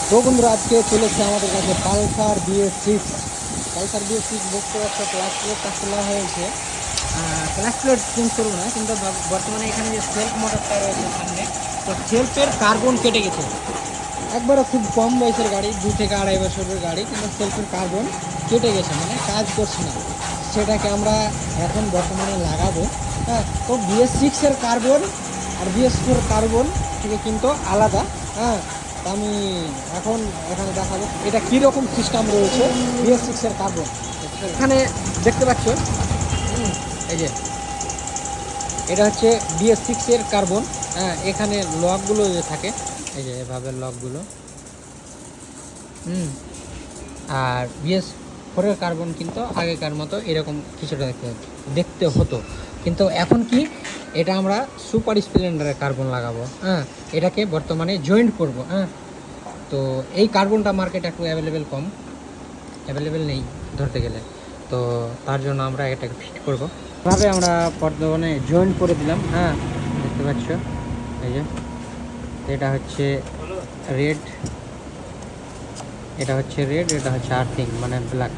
তো বন্ধুরা আজকে চলেছে আমাদের কাছে পালসার BS6। পালসার BS6 দেখতে পাচ্ছ ক্লাস প্লেটটা খোলা হয়েছে। ক্লাস প্লেট চেঞ্জ করবো না, কিন্তু বর্তমানে এখানে যে সেলফ মোটরটা রয়েছে সামনে, তো সেলফের কার্বন কেটে গেছে। একবারে খুব কম বয়সের গাড়ি, 2 থেকে 2.5 বছরের গাড়ি, কিন্তু সেলফের কার্বন কেটে গেছে, মানে কাজ করছে না। সেটাকে আমরা এখন বর্তমানে লাগাবো। হ্যাঁ, তো BS6-এর কার্বন আর BS4 কার্বন থেকে কিন্তু আলাদা। হ্যাঁ, তা আমি এখন এখানে দেখাবো এটা কীরকম সিস্টেম রয়েছে BS6-এর কার্বন। এখানে দেখতে পাচ্ছ, এই যে এটা হচ্ছে BS6-এর কার্বন। হ্যাঁ, এখানে লকগুলো যে থাকে, এই যে এভাবে লকগুলো। আর BS4-এর কার্বন কিন্তু আগেকার মতো এরকম কিছুটা দেখতে হতো, কিন্তু এখন কি, এটা আমরা সুপার স্প্লেন্ডারের কার্বন লাগাবো। হ্যাঁ, এটাকে বর্তমানে জয়েন্ট করব। হ্যাঁ, তো এই কার্বনটা মার্কেটে একটু অ্যাভেলেবেল নেই ধরতে গেলে, তো তার জন্য আমরা এটাকে ফিট করব। এভাবে আমরা বর্তমানে জয়েন্ট করে দিলাম। হ্যাঁ, দেখতে পাচ্ছ, এই যে এটা হচ্ছে রেড, এটা হচ্ছে আর্থিং মানে ব্ল্যাক।